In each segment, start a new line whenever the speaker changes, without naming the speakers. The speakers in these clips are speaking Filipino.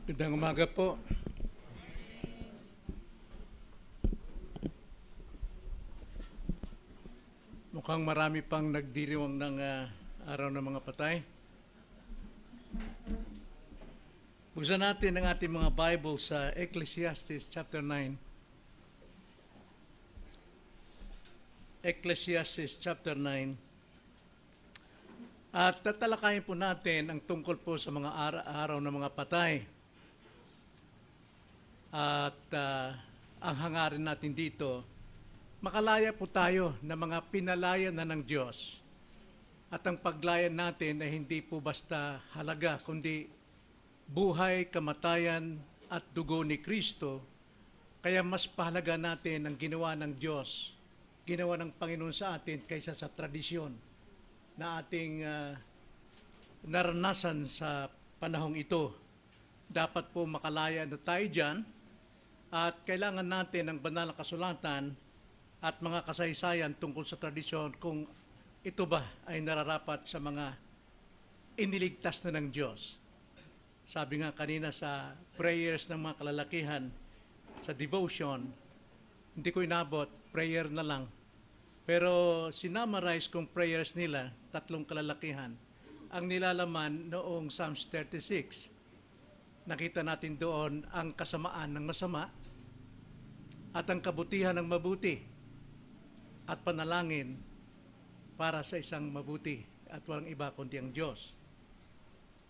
Magandang umaga po. Mukhang marami pang nagdiriwang ng araw ng mga patay. Buksan natin ang ating mga Bible sa Ecclesiastes chapter 9. Ecclesiastes chapter 9. At tatalakayin po natin ang tungkol po sa mga araw ng mga patay. At ang hangarin natin dito, makalaya po tayo ng mga pinalaya na ng Diyos. At ang paglaya natin ay hindi po basta halaga, kundi buhay, kamatayan at dugo ni Kristo. Kaya mas pahalaga natin ang ginawa ng Diyos, ginawa ng Panginoon sa atin kaysa sa tradisyon na ating naranasan sa panahong ito. Dapat po makalaya na tayo dyan. At kailangan natin ng banal na kasulatan at mga kasaysayan tungkol sa tradisyon kung ito ba ay nararapat sa mga iniligtas na ng Diyos. Sabi nga kanina sa prayers ng mga kalalakihan, sa devotion, hindi ko inabot, prayer na lang. Pero sinamarize kong prayers nila, 3 kalalakihan, ang nilalaman noong Psalms 36. Nakita natin doon ang kasamaan ng masama at ang kabutihan ng mabuti at panalangin para sa isang mabuti at walang iba kundi ang Diyos.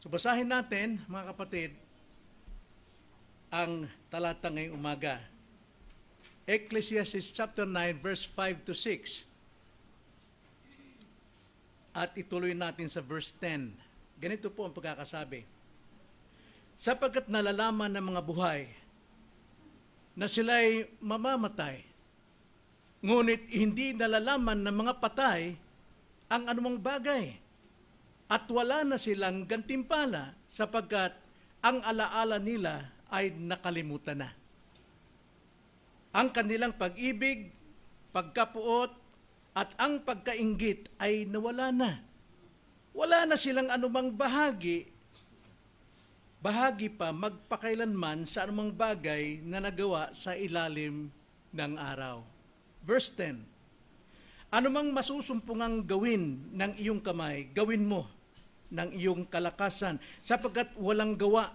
So basahin natin, mga kapatid, ang talata ngayong umaga. Ecclesiastes chapter 9 verse 5 to 6. At ituloy natin sa verse 10. Ganito po ang pagkakasabi. Sapagkat nalalaman ng mga buhay na sila'y mamamatay, ngunit hindi nalalaman ng mga patay ang anumang bagay, at wala na silang gantimpala sapagkat ang alaala nila ay nakalimutan na. Ang kanilang pag-ibig, pagkapuot, at ang pagkainggit ay nawala na. Wala na silang anumang bahagi pa magpakailanman sa anumang bagay na nagawa sa ilalim ng araw. Verse 10. Anumang masusumpungang gawin ng iyong kamay, gawin mo ng iyong kalakasan, sapagkat walang gawa,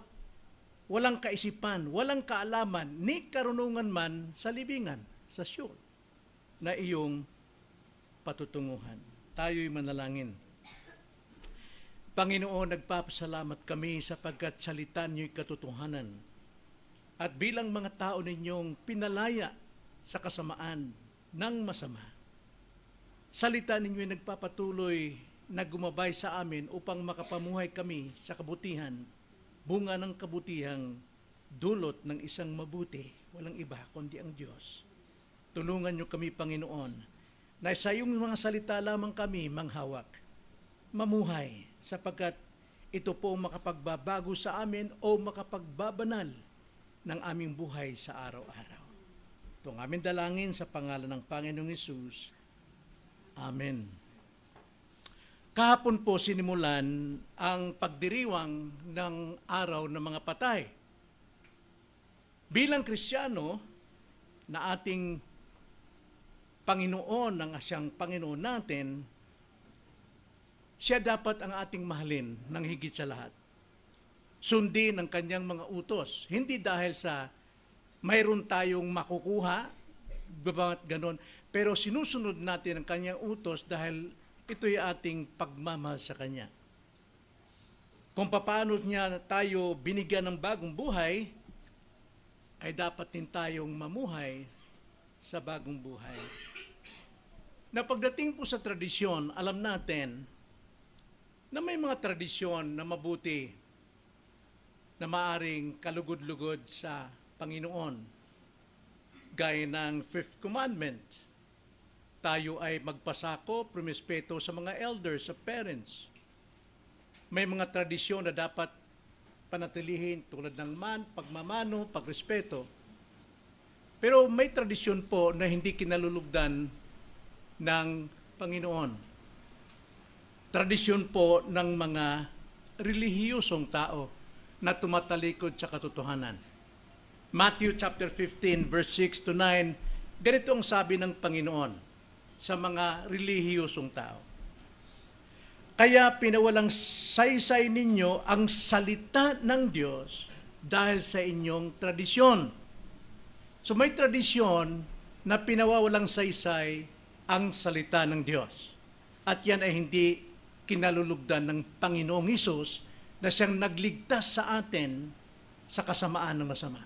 walang kaisipan, walang kaalaman, ni karunungan man sa libingan, sa Siyol, na iyong patutunguhan. Tayo'y manalangin. Panginoon, nagpapasalamat kami sapagkat salita niyo'y katotohanan. At bilang mga tao ninyong pinalaya sa kasamaan ng masama, salita ninyo'y nagpapatuloy na gumabay sa amin upang makapamuhay kami sa kabutihan, bunga ng kabutihang dulot ng isang mabuti, walang iba kundi ang Diyos. Tulungan niyo kami, Panginoon, na sa iyong mga salita lamang kami manghawak, mamuhay, sapagkat ito po makapagbabago sa amin o makapagbabanal ng aming buhay sa araw-araw. Ito ang aming dalangin sa pangalan ng Panginoong Hesus. Amen. Kahapon po sinimulan ang pagdiriwang ng araw ng mga patay. Bilang Kristiyano na ating Panginoon, ang siyang Panginoon natin, siya dapat ang ating mahalin ng higit sa lahat. Sundin ang kanyang mga utos. Hindi dahil sa mayroon tayong makukuha, babat ganon, pero sinusunod natin ang kanyang utos dahil ito'y ating pagmamahal sa kanya. Kung paano niya tayo binigyan ng bagong buhay, ay dapat din tayong mamuhay sa bagong buhay. Na pagdating po sa tradisyon, alam natin na may mga tradisyon na mabuti na maaring kalugod-lugod sa Panginoon. Gaya ng 5th Commandment, tayo ay magpasako, prumispeto sa mga elders, sa parents. May mga tradisyon na dapat panatilihin tulad ng pagmamano, pagrespeto. Pero may tradisyon po na hindi kinalulugdan ng Panginoon. Tradisyon po ng mga relihiyosong tao na tumatalikod sa katotohanan. Matthew chapter 15 verse 6 to 9, ganito ang sabi ng Panginoon sa mga relihiyosong tao. Kaya pinawalang saysay ninyo ang salita ng Diyos dahil sa inyong tradisyon. So may tradisyon na pinawawalang saysay ang salita ng Diyos. At yan ay hindi kinalulugdan ng Panginoong Hesus na siyang nagligtas sa atin sa kasamaan ng masama.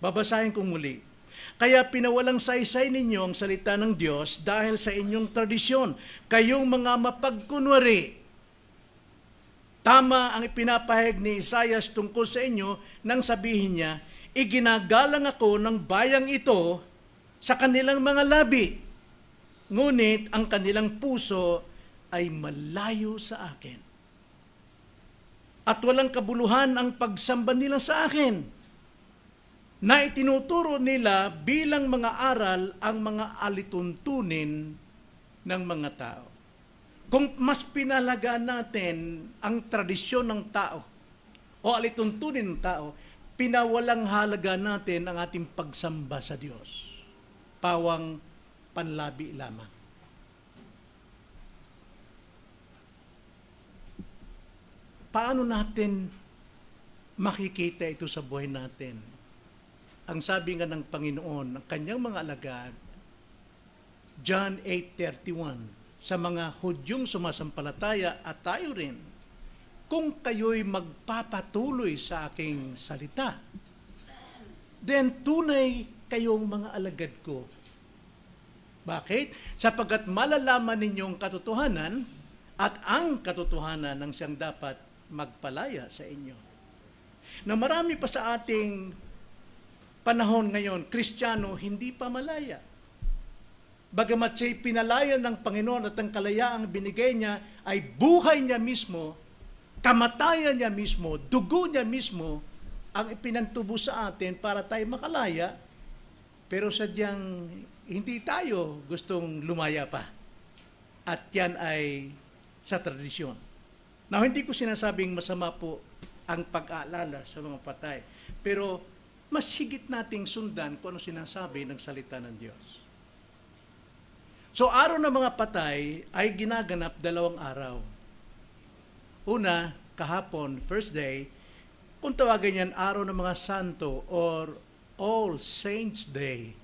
Babasahin kong muli. Kaya pinawalang saysay ninyo ang salita ng Diyos dahil sa inyong tradisyon. Kayong mga mapagkunwari. Tama ang ipinapahayag ni Isaias tungkol sa inyo nang sabihin niya, iginagalang ako ng bayang ito sa kanilang mga labi. Ngunit ang kanilang puso ay malayo sa akin. At walang kabuluhan ang pagsamba nila sa akin, na itinuturo nila bilang mga aral ang mga alituntunin ng mga tao. Kung mas pinalagaan natin ang tradisyon ng tao o alituntunin ng tao, pinawalang halaga natin ang ating pagsamba sa Diyos. Pawang panlabi lamang. Paano natin makikita ito sa buhay natin? Ang sabi nga ng Panginoon, ang kanyang mga alagad, John 8:31, sa mga Hudyong sumasampalataya at tayo rin, kung kayo'y magpapatuloy sa aking salita, then tunay kayong mga alagad ko. Bakit? Sapagkat malalaman ninyong katotohanan at ang katotohanan ng siyang dapat magpalaya sa inyo. Na marami pa sa ating panahon ngayon, Kristiyano, hindi pa malaya. Bagamat siya'y pinalaya ng Panginoon at ang kalayaang binigay niya ay buhay niya mismo, kamatayan niya mismo, dugo niya mismo, ang ipinantubo sa atin para tayo makalaya, pero sadyang hindi tayo gustong lumaya pa. At yan ay sa tradisyon. Now, hindi ko sinasabing masama po ang pag-aalala sa mga patay, pero mas higit nating sundan kung ano sinasabi ng salita ng Diyos. So, araw ng mga patay ay ginaganap 2 araw. Una, kahapon, first day, kung tawagin yan, araw ng mga santo or All Saints Day.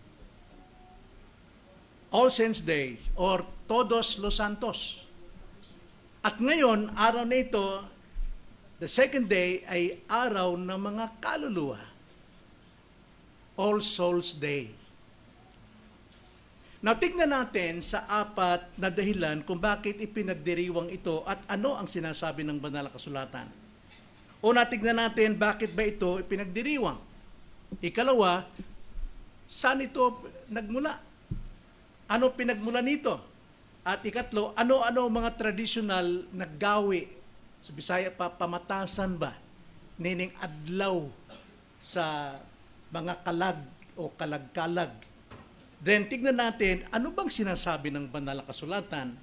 All Saints Day or Todos los Santos. At ngayon, araw na ito, the second day ay araw ng mga kaluluwa. All Souls Day. Now, tignan natin sa 4 na dahilan kung bakit ipinagdiriwang ito at ano ang sinasabi ng banal na kasulatan. Una, tignan natin bakit ba ito ipinagdiriwang. Ikalawa, saan ito nagmula? Ano pinagmula nito? At ikatlo, ano-ano mga tradisyonal na gawi? Sa Bisaya pa, pamatasan ba? Nining adlaw sa mga kalag o kalag-kalag. Then, tignan natin, ano bang sinasabi ng banal na kasulatan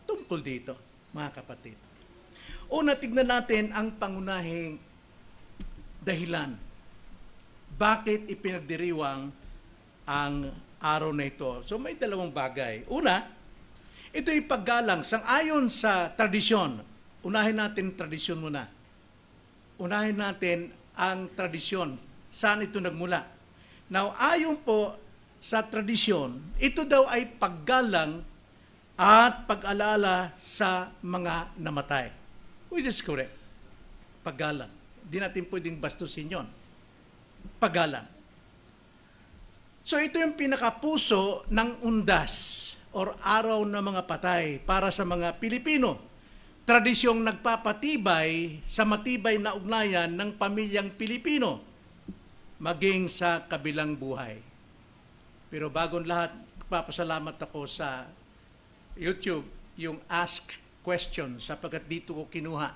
tungkol dito, mga kapatid? Una, tignan natin ang pangunahing dahilan. Bakit ipinagdiriwang ang araw na ito? So, may 2 bagay. Una, ito'y paggalang. Sang-ayon sa tradisyon, unahin natin tradisyon muna. Unahin natin ang tradisyon. Saan ito nagmula? Now, ayon po sa tradisyon, ito daw ay paggalang at pag-alala sa mga namatay. Which is correct. Paggalang. Di natin pwedeng bastusin yon. Paggalang. So, ito yung pinakapuso ng undas or araw ng mga patay para sa mga Pilipino. Tradisyong nagpapatibay sa matibay na ugnayan ng pamilyang Pilipino maging sa kabilang buhay. Pero bagong lahat, papasalamat ako sa YouTube, yung ask question, sapagkat dito ko kinuha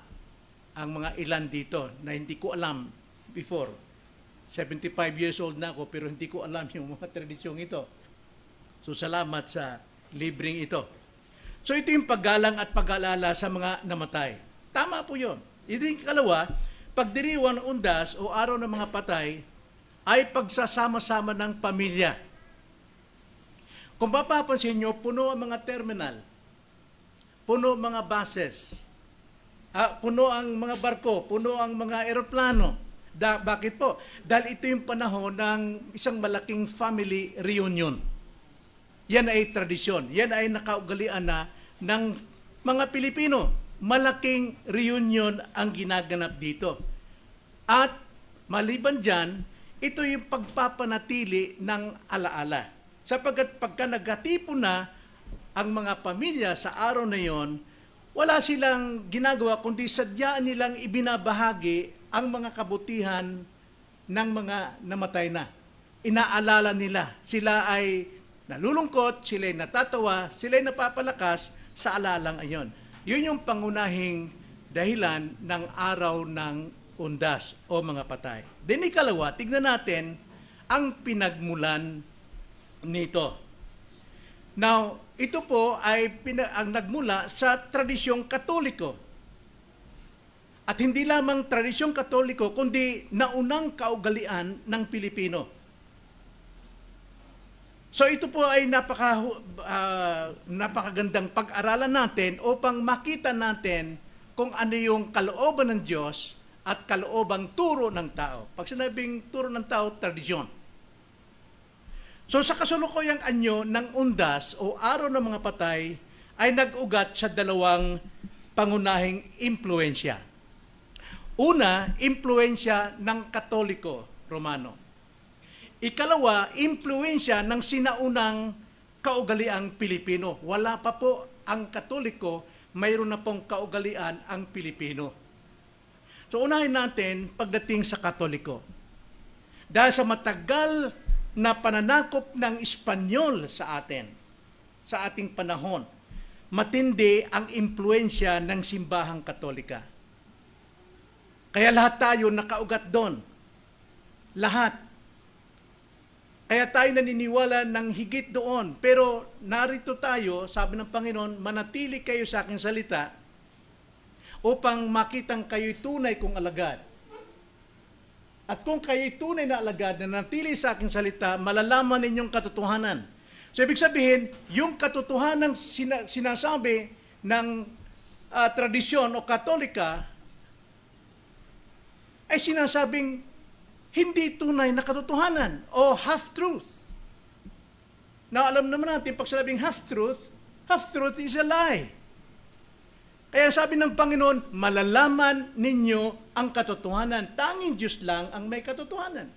ang mga ilan dito na hindi ko alam before. 75 years old na ako, pero hindi ko alam yung mga tradisyong ito. So, salamat sa libreng ito. So, ito yung paggalang at pag-alala sa mga namatay. Tama po yun. Ito yung kalawa, pagdiriwang ng Undas o Araw ng mga Patay ay pagsasama-sama ng pamilya. Kung mapapansin nyo, puno ang mga terminal, puno mga buses, puno ang mga barko, puno ang mga eroplano. Bakit po? Dahil ito yung panahon ng isang malaking family reunion. Yan ay tradisyon. Yan ay nakaugalian na ng mga Pilipino. Malaking reunion ang ginaganap dito. At maliban dyan, ito yung pagpapanatili ng alaala. Sapagkat pagka nagkatipon na ang mga pamilya sa araw na yon, wala silang ginagawa kundi sadyaan nilang ibinabahagi ang mga kabutihan ng mga namatay na. Inaalala nila. Sila ay nalulungkot, sila ay natatawa, sila ay napapalakas sa alalang ayon. Yun yung pangunahing dahilan ng araw ng Undas o mga patay. Then ikalawa, tignan natin ang pinagmulan nito. Now, ito po ay ang nagmula sa tradisyong Katoliko. At hindi lamang tradisyong Katoliko, kundi naunang kaugalian ng Pilipino. So ito po ay napakagandang pag-aralan natin upang makita natin kung ano yung kalooban ng Diyos at kaloobang turo ng tao. Pag sinabing turo ng tao, tradisyon. So sa kasalukuyang anyo ng Undas o Araw ng mga Patay ay nag-ugat sa dalawang pangunahing impluensya. Una, impluensya ng Katoliko Romano. Ikalawa, impluensya ng sinaunang kaugaliang Pilipino. Wala pa po ang Katoliko, mayroon na pong kaugalian ang Pilipino. So unahin natin pagdating sa Katoliko. Dahil sa matagal na pananakop ng Espanyol sa atin, sa ating panahon, matindi ang impluensya ng simbahang Katolika. Kaya lahat tayo nakaugat doon. Lahat. Kaya tayo naniniwala ng higit doon. Pero narito tayo, sabi ng Panginoon, manatili kayo sa aking salita upang makitang kayo'y tunay kong alagad. At kung kayo'y tunay na alagad na natili sa aking salita, malalaman ninyong katotohanan. So ibig sabihin, yung katotohanan sinasabi ng tradisyon o Katolika ay sinasabing hindi tunay na katotohanan o half-truth. Na alam naman natin, pag sinabing half-truth is a lie. Kaya sabi ng Panginoon, malalaman ninyo ang katotohanan. Tanging Diyos lang ang may katotohanan.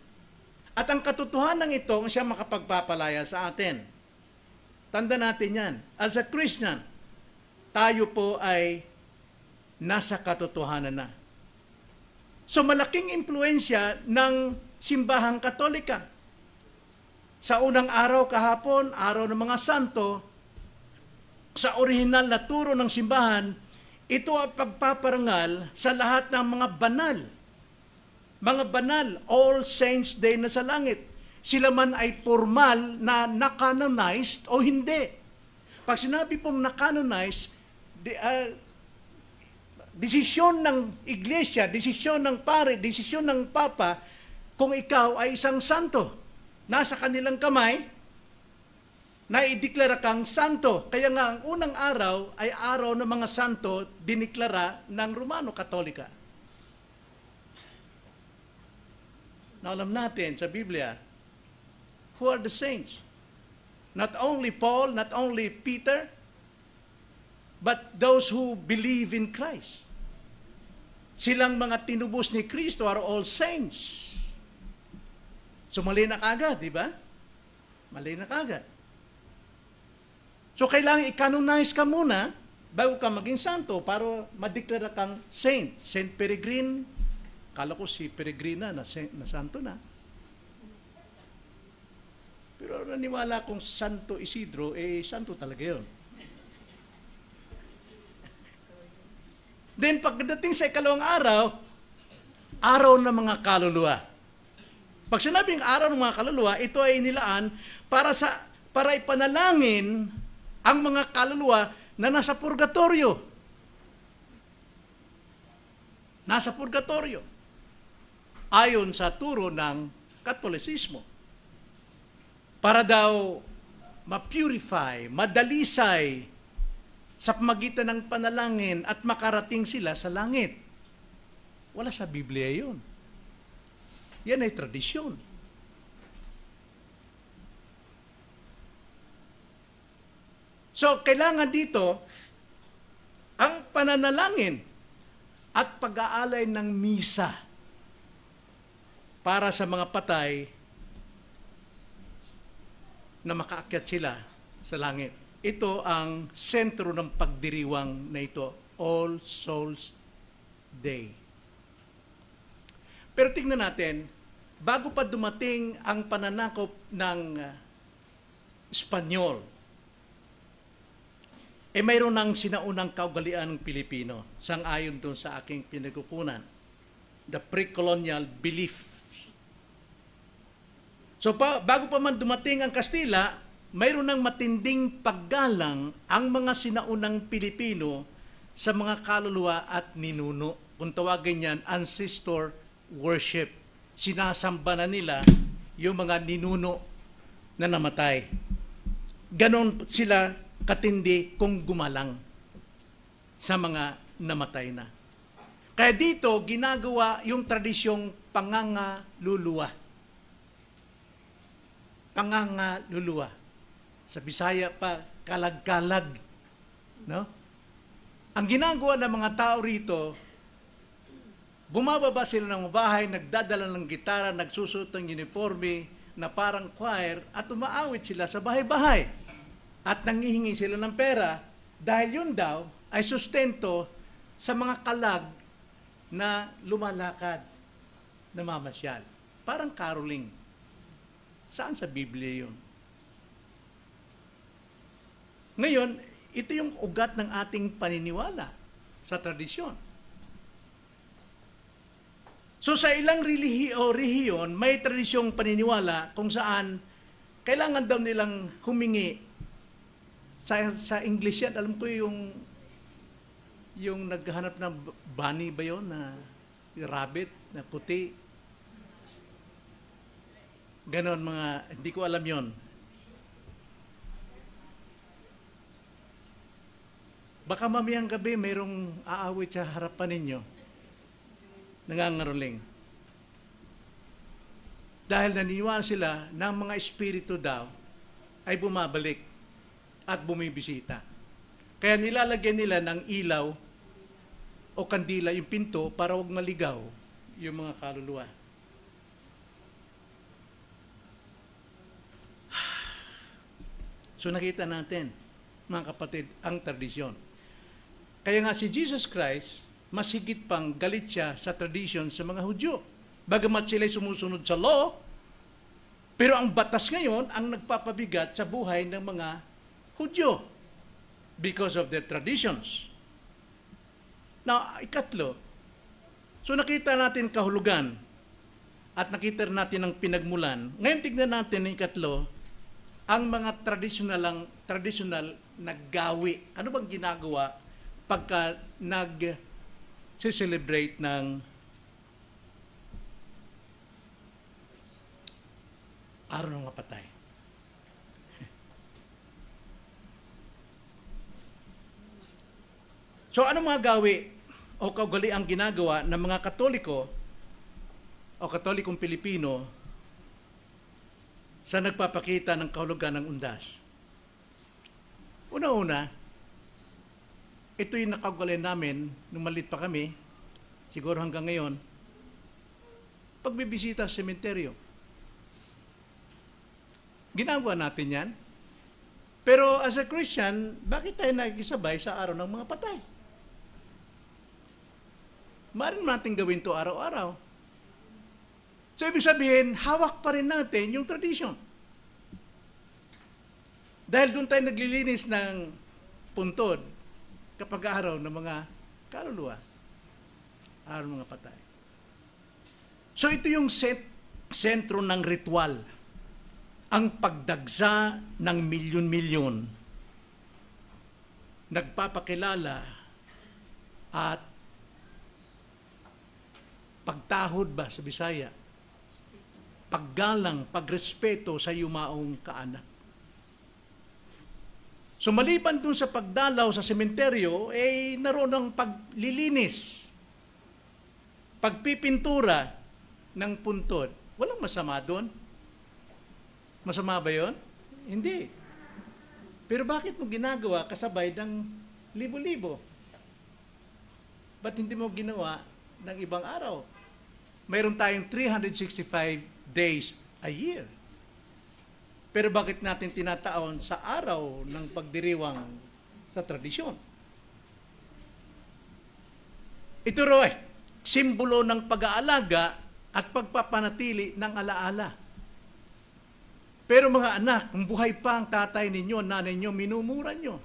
At ang katotohanan ito ang siya makapagpapalaya sa atin. Tanda natin yan. As a Christian, tayo po ay nasa katotohanan na. So malaking impluensya ng simbahang Katolika. Sa unang araw kahapon, araw ng mga santo, sa orihinal na turo ng simbahan, ito ang pagpaparangal sa lahat ng mga banal. Mga banal, All Saints Day na sa langit. Sila man ay formal na na-canonized o hindi. Pag sinabi pong na-canonized, desisyon ng iglesia, desisyon ng pare, desisyon ng papa, kung ikaw ay isang santo, nasa kanilang kamay, na ideklara kang santo. Kaya nga, ang unang araw ay araw ng mga santo diniklara ng Romano Katolika. Na alam natin sa Biblia, who are the saints? Not only Paul, not only Peter, but those who believe in Christ. Silang mga tinubos ni Kristo are all saints. So mali na kagad, di ba? Mali na kagad. So kailangan i-canonize ka muna bago ka maging santo para madeklara kang saint. Saint Peregrine, kala ko si Peregrina na santo na. Pero naniwala kong Santo Isidro, santo talaga yun. Then pagdating sa ikalawang araw, araw ng mga kaluluwa. Pag sinabing araw ng mga kaluluwa, ito ay inilaan para ipanalangin ang mga kaluluwa na nasa purgatorio. Nasa purgatorio. ayon sa turo ng Katolisismo. Para daw ma-purify, madalisay sa pamagitan ng panalangin at makarating sila sa langit. Wala sa Biblia yun. Yan ay tradisyon. So, kailangan dito ang pananalangin at pag-aalay ng misa para sa mga patay na makaakyat sila sa langit. Ito ang sentro ng pagdiriwang na ito, All Souls Day. Pero tingnan natin, bago pa dumating ang pananakop ng Espanyol, mayroon ng sinaunang kaugalian ng Pilipino, sang-ayon doon sa aking pinagkukunan, the pre-colonial belief. So bago pa man dumating ang Kastila, mayroon ng matinding paggalang ang mga sinaunang Pilipino sa mga kaluluwa at ninuno. Kung tawagin yan, ancestor worship. Sinasamba na nila yung mga ninuno na namatay. Ganon sila katindi kung gumalang sa mga namatay na. Kaya dito, ginagawa yung tradisyong pangangaluluwa. Pangangaluluwa. Sa Bisaya pa, kalag-kalag. No? Ang ginagawa ng mga tao rito, bumababa sila ng bahay, nagdadala ng gitara, nagsusuot ng uniforme na parang choir, at umaawit sila sa bahay-bahay. At nangihingi sila ng pera dahil yun daw ay sustento sa mga kalag na lumalakad, namamasyal. Parang caroling. Saan sa Biblia yun? Ngayon, ito yung ugat ng ating paniniwala sa tradisyon. So sa ilang rehiyon, may tradisyong paniniwala kung saan kailangan daw nilang humingi. Sa English yan, alam ko yung naghahanap ng bunny ba yun, na rabbit, na puti. Ganon mga, hindi ko alam yon. Baka mamayang gabi mayroong aawit sa harapan ninyo. Nangangaroling. Dahil naniniwala sila na ang mga espiritu daw ay bumabalik at bumibisita. Kaya nilalagyan nila ng ilaw o kandila yung pinto para huwag maligaw yung mga kaluluwa. So nakita natin, mga kapatid, ang tradisyon. Kaya nga si Jesus Christ, mas higit pang galit siya sa tradisyon sa mga Hudyo. Bagamat sila'y sumusunod sa law, pero ang batas ngayon ang nagpapabigat sa buhay ng mga Hudyo because of their traditions. Now, ikatlo, so nakita natin kahulugan at nakita natin ang pinagmulan. Ngayon tignan natin ang ikatlo, ang mga traditional na gawi. Ano bang ginagawa pagka nag-celebrate ng Araw ng mga Patay? So ano mga gawi o kaugali ang ginagawa ng mga Katoliko o Katolikong Pilipino sa nagpapakita ng kahulugan ng undas? Una-una, ito yung nakaugali namin nung maliit pa kami, siguro hanggang ngayon, pagbibisita sa sementeryo. Ginagawa natin yan. Pero as a Christian, bakit tayo nakikisabay sa araw ng mga patay? Maaari natin gawin to araw-araw. So, ibig sabihin, hawak pa rin natin yung tradisyon. Dahil doon tayo naglilinis ng puntod kapag araw ng mga kaluluwa, araw ng mga patay. So, ito yung sentro ng ritual. Ang pagdagsa ng milyon-milyon, nagpapakilala at Pagtahod ba sa Bisaya? Paggalang, pagrespeto sa yumaong kaanak. So maliban dun sa pagdalaw sa sementeryo, naroon ang paglilinis, pagpipintura ng puntod. Walang masama doon. Masama ba yun? Hindi. Pero bakit mo ginagawa kasabay ng libo-libo? Ba't hindi mo ginawa ng ibang araw? Mayroon tayong 365 days a year. Pero bakit natin tinataon sa araw ng pagdiriwang sa tradisyon? Ito raw ay simbolo ng pag-aalaga at pagpapanatili ng alaala. Pero mga anak, kung buhay pa ang tatay ninyo, nanay ninyo, minumura nyo.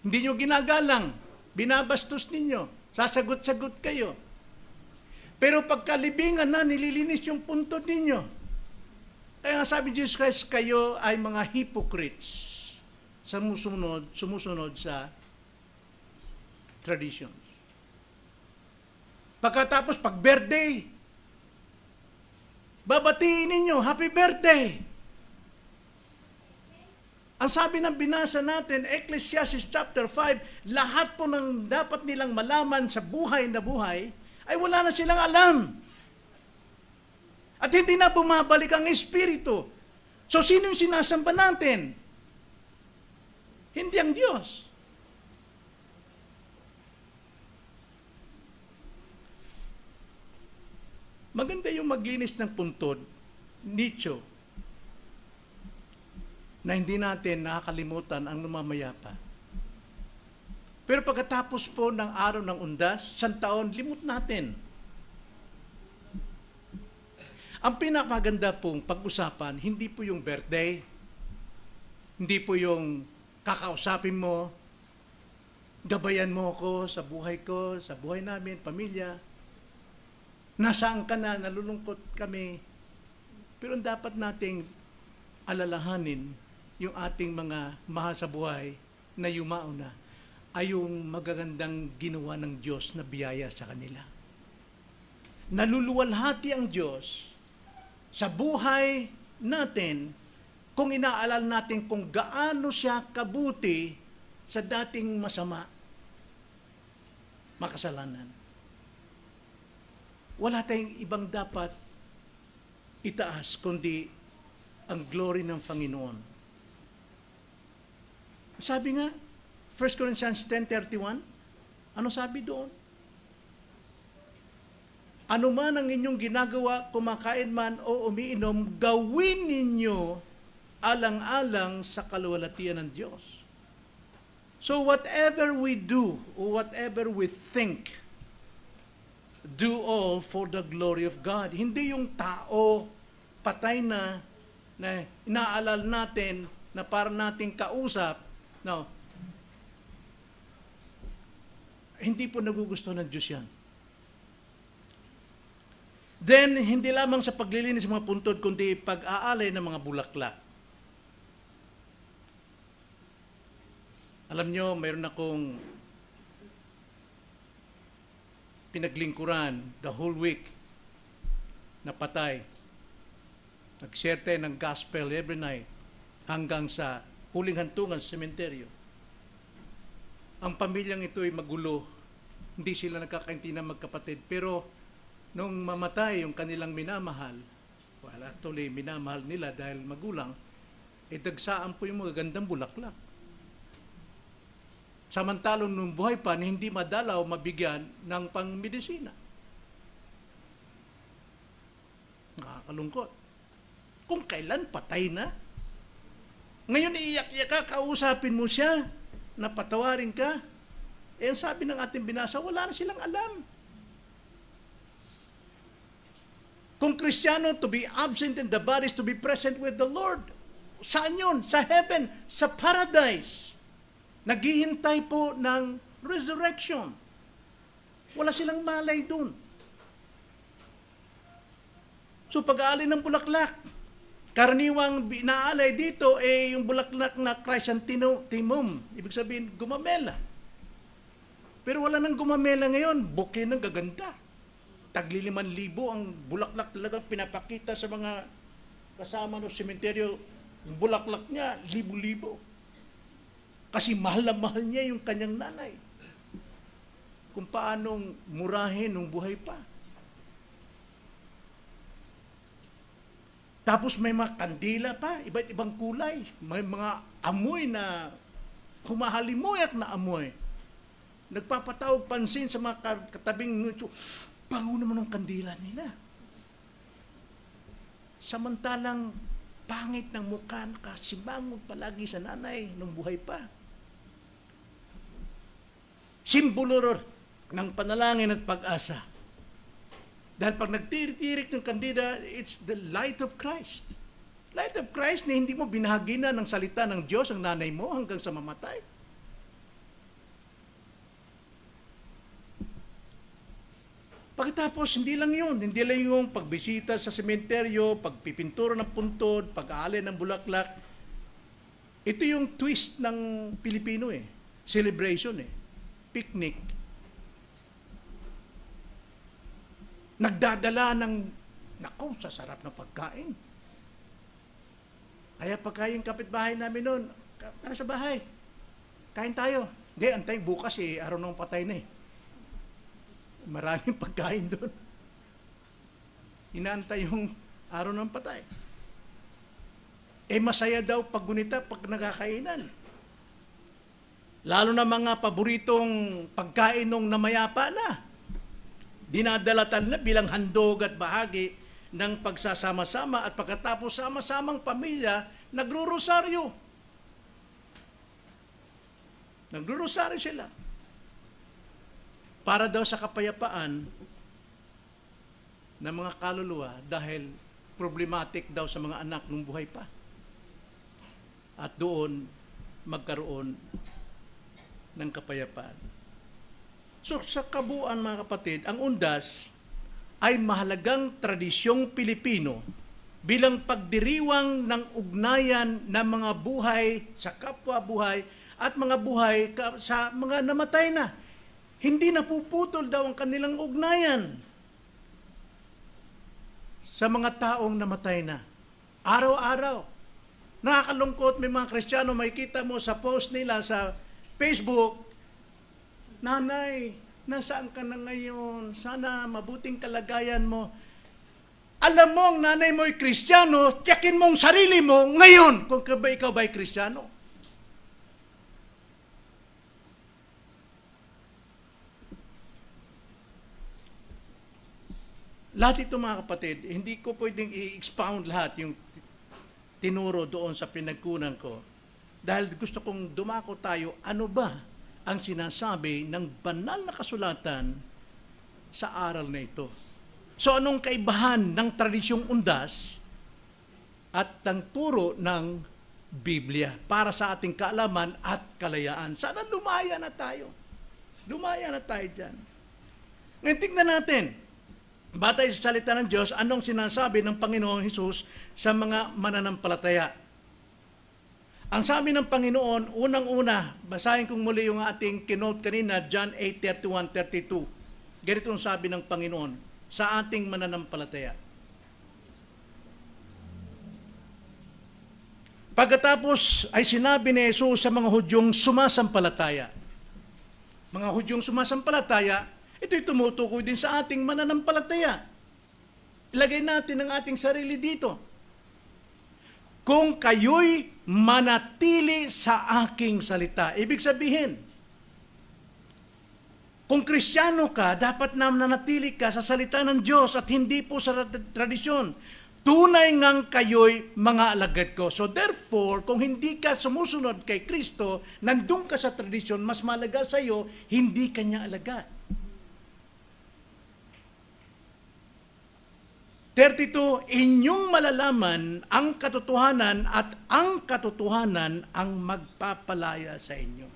Hindi nyo ginagalang, binabastos ninyo, sasagot-sagot kayo. Pero pagkalibingan na, nililinis yung puntod ninyo. Kaya nga sabi Jesus Christ, kayo ay mga hypocrites, sumusunod sa traditions. Pagkatapos, pag birthday, babatiin ninyo, happy birthday! Ang sabi ng binasa natin, Ecclesiastes chapter 5, lahat po ng dapat nilang malaman sa buhay na buhay, ay wala na silang alam. At hindi na bumabalik ang Espiritu. So, sino yung sinasamba natin? Hindi ang Diyos. Maganda yung maglinis ng puntod, nicho, na hindi natin nakakalimutan ang lumamayapa. Pero pagkatapos po ng araw ng undas, 1 taon, limot natin. Ang pinapaganda pong pag-usapan, hindi po yung birthday, hindi po yung kakausapin mo, gabayan mo ko, sa buhay namin, pamilya. Nasaan ka na, nalulungkot kami. Pero dapat nating alalahanin yung ating mga mahal sa buhay na yumao na ay yung magagandang ginawa ng Diyos na biyaya sa kanila. Naluluwalhati ang Diyos sa buhay natin kung inaalala natin kung gaano siya kabuti sa dating masama, makasalanan. Wala tayong ibang dapat itaas kundi ang glory ng Panginoon. Sabi nga, 1 Corinthians 10:31, ano sabi doon? Ano man ang inyong ginagawa, kumakain man o umiinom, gawin ninyo alang-alang sa kaluwalhatian ng Diyos. So whatever we do, or whatever we think, do all for the glory of God. Hindi yung tao, patay na inaalala natin na para nating kausap, no, hindi po nagugustuhan ng Diyos yan. Then, hindi lamang sa paglilinis ng mga puntod, kundi pag-aalay ng mga bulaklak. Alam nyo, mayroon akong pinaglingkuran the whole week na patay. Nag-share tayo ng gospel every night hanggang sa huling hantungan sa sementeryo. Ang pamilyang ito ay magulo. Hindi sila nagkakaintindihan magkapatid. Pero nung mamatay yung kanilang minamahal, well, actually, minamahal nila dahil magulang, dagsaan po yung magagandang bulaklak. Samantalong nung buhay pa, hindi madalaw mabigyan ng pangmedisina. Nakakalungkot. Kung kailan patay na. Ngayon iiyak-iyak ka, kausapin mo siya, napatawarin ka. Ang sabi ng ating binasa, wala na silang alam. Kung Kristiyano, to be absent in the body is to be present with the Lord. Saan yun? Sa heaven, sa paradise. Naghihintay po ng resurrection. Wala silang malay dun. So pag-aalay ng bulaklak, karaniwang inaalay dito yung bulaklak na chrysanthemum. Ibig sabihin, gumamela. Pero wala nang gumamela ngayon, bouquet ng gaganda. tagli 5,000 ang bulaklak talaga pinapakita sa mga kasama ng sementeryo. Yung bulaklak niya, libo-libo. Kasi mahal na mahal niya yung kanyang nanay. Kung paanong murahin nung buhay pa. Tapos may mga kandila pa, iba't ibang kulay. May mga amoy na humahalimoyak na amoy. Nagpapatawag pansin sa mga katabing nito, bango naman ang kandila nila. Samantalang pangit ng mukha, nakasimangon palagi sa nanay nung buhay pa. Simbolo ng panalangin at pag-asa. Dahil pag nagtirik-tirik ng kandila, it's the light of Christ. Light of Christ na hindi mo binahagina ng salita ng Diyos ang nanay mo hanggang sa mamatay. Pagkatapos, hindi lang yun. Hindi lang yung pagbisita sa sementeryo, pagpipintura ng puntod, pag-aalay ng bulaklak. Ito yung twist ng Pilipino eh. Celebration eh. Picnic. Nagdadala ng, naku, sasarap na pagkain. Kaya pagka yung kapitbahay namin noon, para sa bahay, kain tayo. Hindi, antay, bukas eh, araw ng patay na eh. Maraming pagkain doon. Inaantay yung araw ng patay. Eh masaya daw pag gunita, pag nakakainan. Lalo na mga paboritong pagkain nung namayapa na. Dinadalatan na bilang handog at bahagi ng pagsasama-sama at pagkatapos sama-samang pamilya, nagro-rosaryo. Nagro-rosaryo sila. Para daw sa kapayapaan ng mga kaluluwa dahil problematic daw sa mga anak nung buhay pa. At doon magkaroon ng kapayapaan. So sa kabuuan mga kapatid, ang undas ay mahalagang tradisyong Pilipino bilang pagdiriwang ng ugnayan ng mga buhay sa kapwa-buhay at mga buhay sa mga namatay na. Hindi napuputol daw ang kanilang ugnayan sa mga taong namatay na. Araw-araw. Nakakalungkot, may mga Kristiyano, makikita mo sa post nila sa Facebook, Nanay, nasaan ka na ngayon? Sana mabuting kalagayan mo. Alam mo, ang nanay mo ay Kristiyano, tiyakin mong sarili mo ngayon kung ikaw ba ay Kristiyano. Lahat ito mga kapatid, hindi ko pwedeng i-expound lahat yung tinuro doon sa pinagkunan ko. Dahil gusto kong dumako tayo, ano ba ang sinasabi ng banal na kasulatan sa aral na ito? So anong kaibahan ng tradisyong undas at ng turo ng Biblia para sa ating kaalaman at kalayaan? Sana lumaya na tayo. Lumaya na tayo dyan. Ngayon tignan natin, batay sa salita ng Diyos, anong sinasabi ng Panginoong Hesus sa mga mananampalataya? Ang sabi ng Panginoon, unang-una, basahin kong muli yung ating kinote kanina, John 8:31-32. Ganito ang sabi ng Panginoon sa ating mananampalataya. Pagkatapos ay sinabi ni Jesus sa mga Hudyong sumasampalataya. Mga Hudyong sumasampalataya, ito'y tumutukoy din sa ating mananampalataya. Ilagay natin ang ating sarili dito. Kung kayo'y manatili sa aking salita. Ibig sabihin, kung Kristiyano ka, dapat na nanatili ka sa salita ng Diyos at hindi po sa tradisyon. Tunay ngang kayo'y mga alagad ko. So therefore, kung hindi ka sumusunod kay Kristo, nandun ka sa tradisyon, mas malaga sa iyo, hindi ka niya alagad. 32, inyong malalaman ang katotohanan at ang katotohanan ang magpapalaya sa inyo.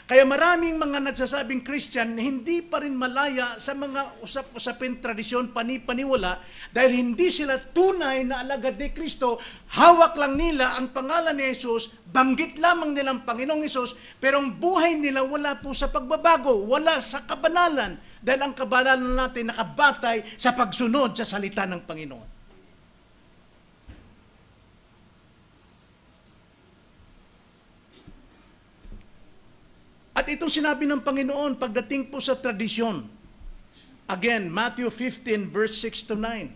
Kaya maraming mga nagsasabing Christian hindi pa rin malaya sa mga usap-usapin tradisyon, panipaniwala dahil hindi sila tunay na alagad ni Kristo. Hawak lang nila ang pangalan ni Jesus, banggit lamang nilang Panginoong Jesus, pero ang buhay nila wala po sa pagbabago, wala sa kabanalan dahil ang kabanalan natin nakabatay sa pagsunod sa salita ng Panginoon. At itong sinabi ng Panginoon pagdating po sa tradisyon. Again, Matthew 15 verse 6 to 9.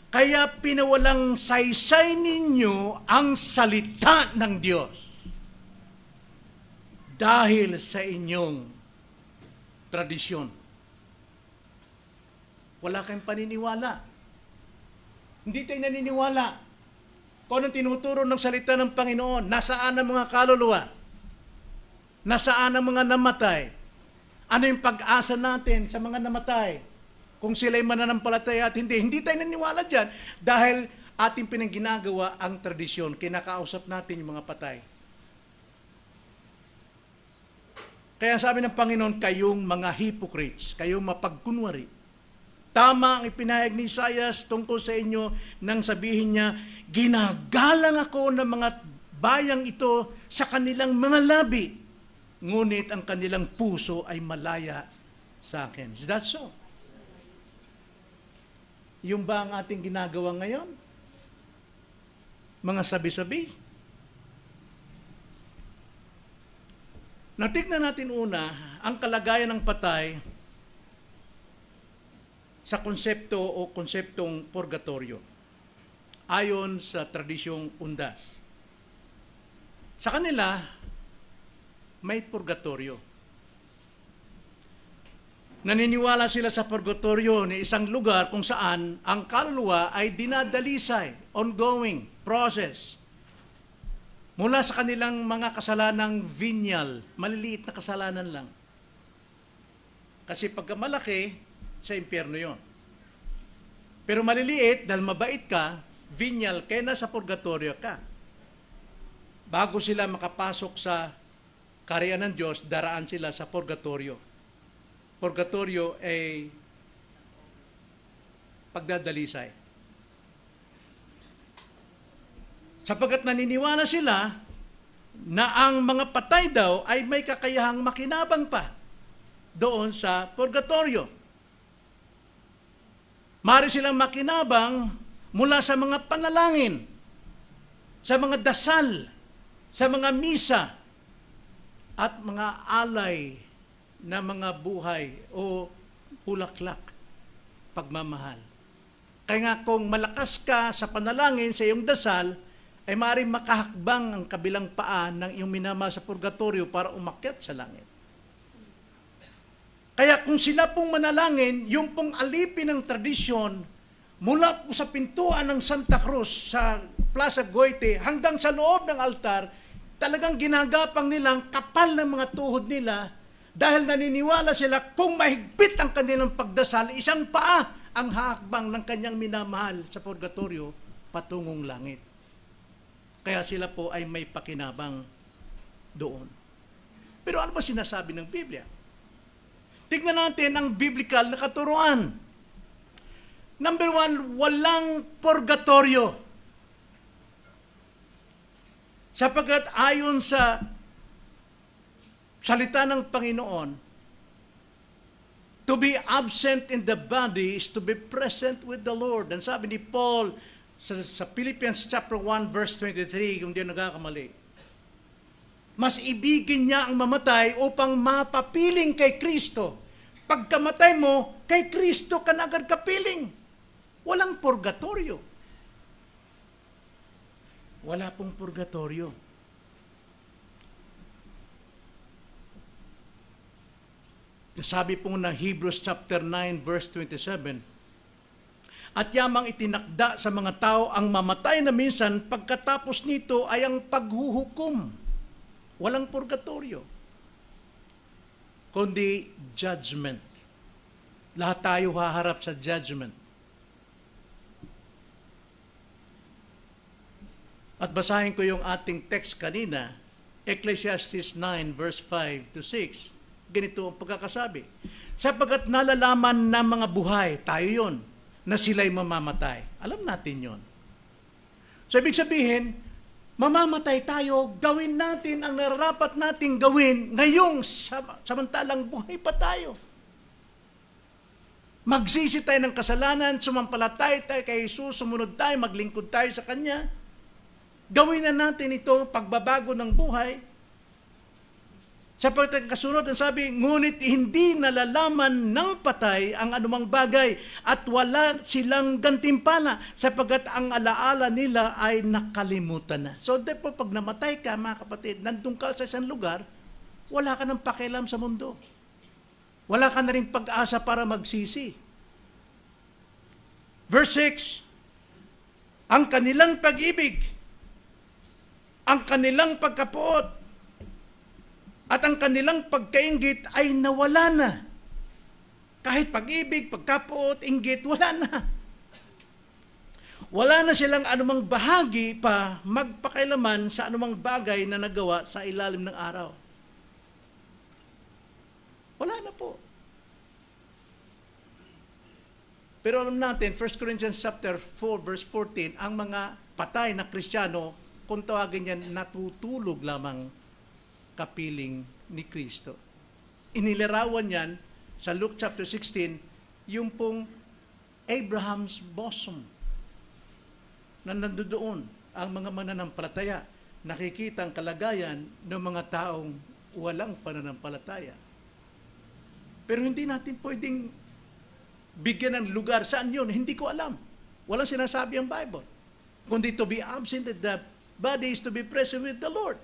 Kaya pinawalang saysay ninyo ang salita ng Diyos dahil sa inyong tradisyon. Wala kayong paniniwala. Hindi tayo naniniwala kung anong tinuturo ng salita ng Panginoon. Nasaan ang mga kaluluwa? Nasaan ang mga namatay? Ano yung pag-asa natin sa mga namatay? Kung sila'y mananampalataya at hindi. Hindi tayo naniwala dyan dahil ating pinangginagawa ang tradisyon. Kinakausap natin yung mga patay. Kaya sabi ng Panginoon, kayong mga hypocrites, kayong mapagkunwari. Tama ang ipinahayag ni Isaias tungkol sa inyo nang sabihin niya, ginagalang ako ng mga bayang ito sa kanilang mga labi. Ngunit ang kanilang puso ay malaya sa akin. Is that so? Yung ba ang ating ginagawa ngayon? Mga sabi-sabi? Natignan natin una ang kalagayan ng patay sa konsepto o konseptong purgatorio ayon sa tradisyong Undas. Sa kanila, may purgatorio. Naniniwala sila sa purgatorio ni isang lugar kung saan ang kaluluwa ay dinadalisay, ongoing process. Mula sa kanilang mga kasalanang venial, maliliit na kasalanan lang. Kasi pagka malaki, sa impyerno yon. Pero maliliit, dahil mabait ka, venial, kaya nasa purgatorio ka. Bago sila makapasok sa Kaharian ng Diyos, daraan sila sa purgatorio. Purgatorio ay pagdadalisay. Sapagkat naniniwala sila na ang mga patay daw ay may kakayahang makinabang pa doon sa purgatorio. Mari silang makinabang mula sa mga panalangin, sa mga dasal, sa mga misa, at mga alay na mga buhay o bulaklak, pagmamahal. Kaya nga kung malakas ka sa panalangin sa iyong dasal, ay maaaring makahakbang ang kabilang paa ng iyong minamahal sa purgatorio para umakyat sa langit. Kaya kung sila pong manalangin, yung pong alipin ng tradisyon, mula po sa pintuan ng Santa Cruz sa Plaza Goite hanggang sa loob ng altar, talagang ginagapang nilang kapal ng mga tuhod nila dahil naniniwala sila kung mahigpit ang kanilang pagdasal, isang paa ang hakbang ng kanyang minamahal sa purgatorio patungong langit. Kaya sila po ay may pakinabang doon. Pero ano ba sinasabi ng Biblia? Tignan natin ang biblical na katuruan. Number 1, walang purgatorio. Sapagkat ayon sa salita ng Panginoon, to be absent in the body is to be present with the Lord. And sabi ni Paul sa Philippians chapter 1 verse 23, kung di nagkakamali, mas ibigin niya ang mamatay upang mapapiling kay Kristo. Pagkamatay mo, kay Kristo ka na agad kapiling. Walang purgatorio. Wala pong purgatorio. Sabi po na Hebrews chapter 9 verse 27, at yamang itinakda sa mga tao ang mamatay na minsan, pagkatapos nito ay ang paghuhukom. Walang purgatorio, kundi judgment. Lahat tayo haharap sa judgment. At basahin ko yung ating text kanina Ecclesiastes 9 verse 5 to 6. Ganito ang pagkakasabi. Sapagkat nalalaman ng mga buhay, tayo yon, na sila'y mamamatay. Alam natin yon. So ibig sabihin, mamamatay tayo, gawin natin ang nararapat nating gawin ngayong samantalang buhay pa tayo. Magsisi tayo ng kasalanan, sumampalatay tayo kay Jesus, sumunod tayo, maglingkod tayo sa Kanya. Gawin na natin ito, pagbabago ng buhay. Sapagkat kasunod ang sabi, ngunit hindi nalalaman ng patay ang anumang bagay at wala silang gantimpala sapagkat ang alaala nila ay nakalimutan na. So therefore, pag namatay ka, mga kapatid, nandun ka sa isang lugar, wala ka ng pakialam sa mundo. Wala ka na rin pag-asa para magsisi. Verse 6, ang kanilang pag-ibig, ang kanilang pagkapuot, at ang kanilang pagkainggit ay nawala na. Kahit pag-ibig, pagkapuot, inggit, wala na. Wala na silang anumang bahagi pa magpakailaman sa anumang bagay na nagawa sa ilalim ng araw. Wala na po. Pero alam natin, 1 Corinthians chapter 4, verse 14, ang mga patay na Kristiyano, kung tawagin yan, natutulog lamang kapiling ni Kristo. Inilarawan yan sa Luke chapter 16, yung pong Abraham's bosom, na nandoon ang mga mananampalataya, nakikita ang kalagayan ng mga taong walang pananampalataya. Pero hindi natin pwedeng bigyan ng lugar. Saan yun? Hindi ko alam. Walang sinasabi ang Bible. Kundi to be absent at the body is to be present with the Lord.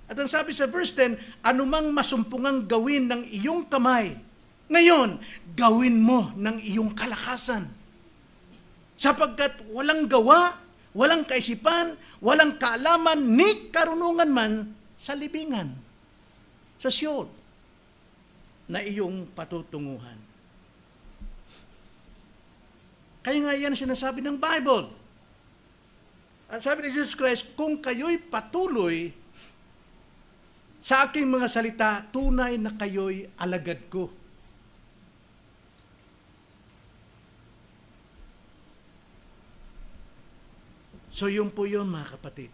At ang sabi sa verse 10, anumang masumpungang gawin ng iyong kamay, ngayon, gawin mo ng iyong kalakasan. Sapagkat walang gawa, walang kaisipan, walang kaalaman, ni karunungan man sa libingan, sa Sheol, na iyong patutunguhan. Kaya nga yan sinasabi ng Bible. Ang sabi ni Jesus Christ, kung kayo'y patuloy sa aking mga salita, tunay na kayo'y alagad ko. So yun po yun, mga kapatid.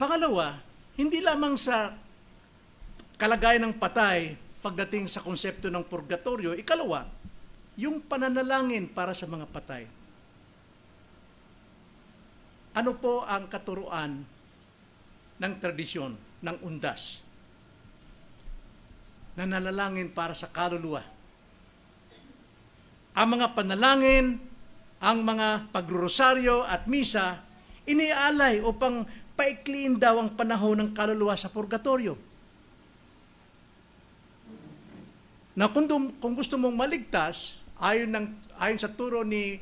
Pangalawa, hindi lamang sa kalagayan ng patay pagdating sa konsepto ng purgatorio. Ikalawa, yung pananalangin para sa mga patay. Ano po ang katuruan ng tradisyon, ng undas? Nananalangin para sa kaluluwa. Ang mga panalangin, ang mga pagrorosaryo at misa, iniaalay upang paikliin daw ang panahon ng kaluluwa sa purgatorio. Na kung gusto mong maligtas, ayon sa turo ni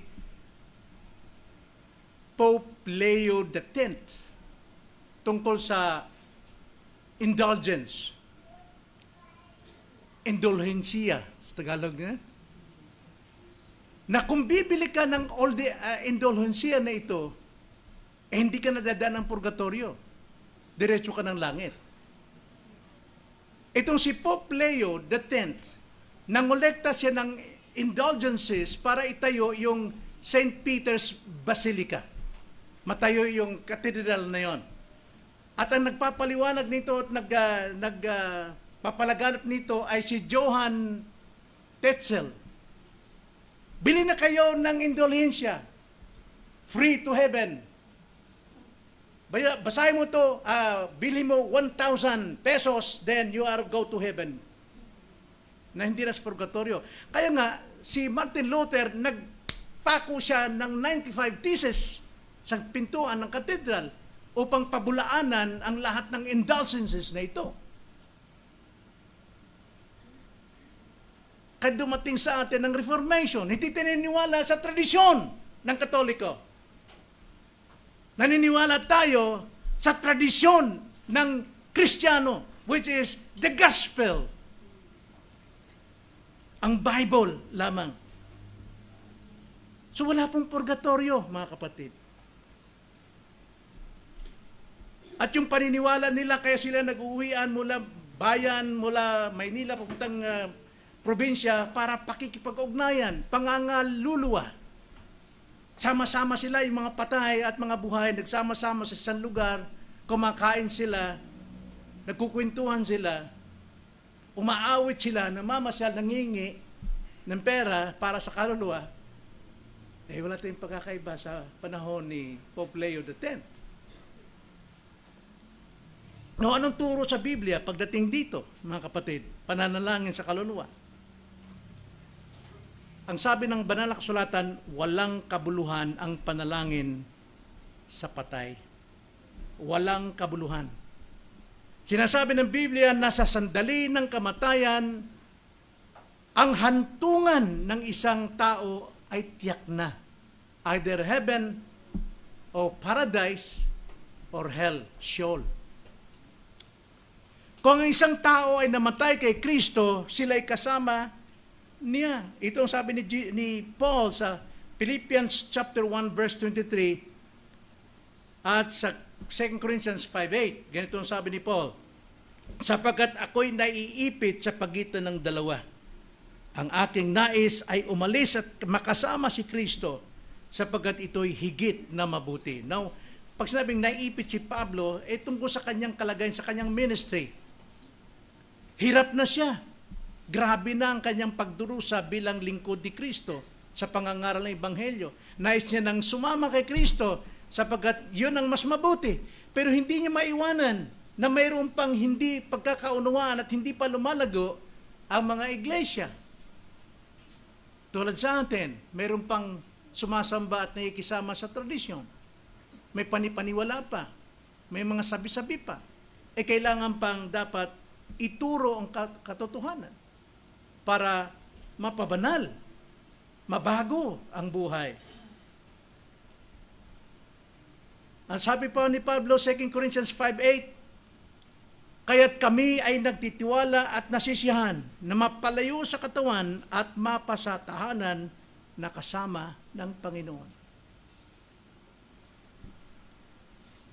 Pope Leo X tungkol sa indulgence, indulhensia sa Tagalog na, na kung bibili ka ng indulhensia na ito, hindi ka nadadaan ng purgatorio. Diretso ka ng langit. Itong si Pope Leo X, nangolekta siya ng indulgences para itayo yung St. Peter's Basilica. Matayo yung cathedral na yon. At ang nagpapaliwanag nito at nagpapalaganap nito ay si Johann Tetzel. Bili na kayo ng indulhensya. Free to heaven. Basahin mo to, bili mo 1,000 pesos, then you are go to heaven. Na hindi na sa purgatorio. Kaya nga, si Martin Luther, nagpako siya ng 95 theses sa pintuan ng katedral upang pabulaanan ang lahat ng indulgences na ito. Kaya dumating sa atin ang Reformation, hindi tininiwala sa tradisyon ng Katoliko. Naniniwala tayo sa tradisyon ng Kristiyano, which is the gospel. Ang Bible lamang. So wala pong purgatorio, mga kapatid. At yung paniniwala nila, kaya sila nag-uwian mula bayan, mula Maynila, papuntang probinsya, para pakikipag-ugnayan, pangangaluluwa. Sama-sama sila, yung mga patay at mga buhay, nagsama-sama sa isang lugar, kumakain sila, nagkukwentuhan sila, umaawit sila, namamasyal, nangingi ng pera para sa kaluluwa. Wala tayong pagkakaiba sa panahon ni Pope Leo X. No, anong turo sa Biblia pagdating dito, mga kapatid? Pananalangin sa kaluluwa. Ang sabi ng banal na kasulatan, walang kabuluhan ang panalangin sa patay. Walang kabuluhan. Sinasabi ng Biblia na sa sandali ng kamatayan, ang hantungan ng isang tao ay tiyak na. Either heaven o paradise or hell, Sheol. Kung ang isang tao ay namatay kay Kristo, sila ay kasama niya. Ito ang sabi ni Paul sa Philippians chapter 1 verse 23 at sa 2 Corinthians 5:8. Ganito ang sabi ni Paul, sapagkat ako'y naiipit sa pagitan ng dalawa. Ang aking nais ay umalis at makasama si Kristo sapagkat ito'y higit na mabuti. Now, pag sinabing naiipit si Pablo, tungkol sa kanyang kalagayan, sa kanyang ministry. Hirap na siya. Grabe na ang kanyang pagdurusa bilang lingkod ni Kristo sa pangangaral ng Ebanghelyo. Nais niya nang sumama kay Kristo sapagkat yun ang mas mabuti. Pero hindi niya maiwanan na mayroon pang hindi pagkakaunawaan at hindi pa lumalago ang mga iglesia. Tulad sa atin, mayroon pang sumasamba at nakikisama sa tradisyon. May panipaniwala pa. May mga sabi-sabi pa. Kailangan pang dapat ituro ang katotohanan para mapabanal, mabago ang buhay. Ang sabi pa ni Pablo, 2 Corinthians 5:8, kaya't kami ay nagtitiwala at nasisiyahan na mapalayo sa katawan at mapasatahanan na kasama ng Panginoon.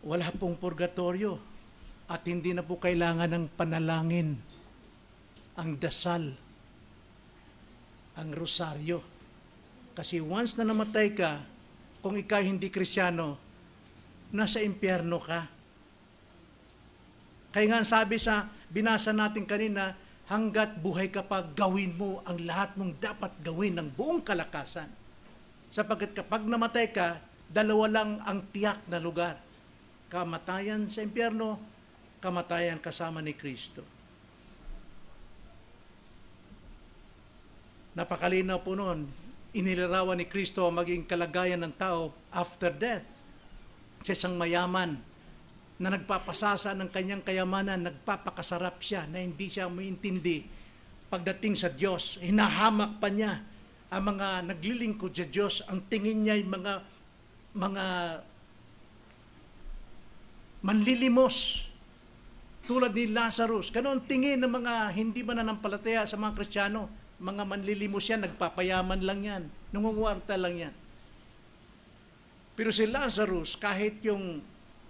Wala pong purgatorio at hindi na po kailangan ng panalangin, ang dasal, ang rosaryo. Kasi once na namatay ka, kung ikaw hindi Kristiyano, nasa impyerno ka. Kaya nga sabi sa binasa natin kanina, hanggat buhay ka pa, gawin mo ang lahat mong dapat gawin ng buong kalakasan. Sapagkat kapag namatay ka, dalawa lang ang tiyak na lugar. Kamatayan sa impyerno, kamatayan kasama ni Kristo. Napakalinaw po noon, inilarawan ni Kristo ang maging kalagayan ng tao after death. Sa isang mayaman na nagpapasasa ng kanyang kayamanan, nagpapakasarap siya na hindi siya maintindihan pagdating sa Diyos. Hinahamak pa niya ang mga naglilingkod sa Diyos. Ang tingin niya ay mga manlilimos tulad ni Lazarus. Ganon tingin ng mga hindi mananampalataya sa mga Kristiyano. Mga manlilimos yan, nagpapayaman lang yan, nungungwarta lang yan. Pero si Lazarus, kahit yung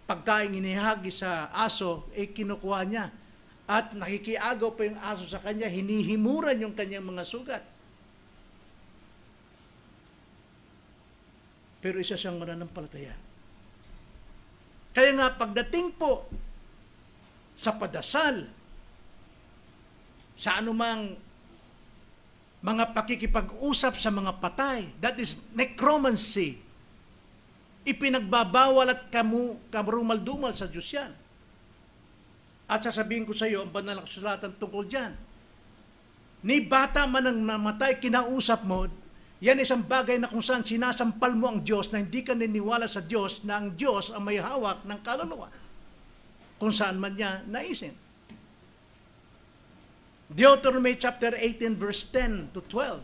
pagkain inihagi sa aso, kinukuha niya. At nakikiagaw pa yung aso sa kanya, hinihimuran yung kanyang mga sugat. Pero isa siyang mananampalataya. Kaya nga, pagdating po sa padasal, sa anumang mga pakikipag-usap sa mga patay, that is necromancy, ipinagbabawal at karumal-dumal sa Diyos yan. At sasabihin ko sa iyo, ang banal na kasulatan tungkol dyan. Ni bata man ang namatay, kinausap mo, yan isang bagay na kung saan sinasampal mo ang Diyos na hindi ka niniwala sa Diyos na ang Diyos ang may hawak ng kaluluwa. Kung saan man niya naisin. Deuteronomy chapter 18 verse 10 to 12.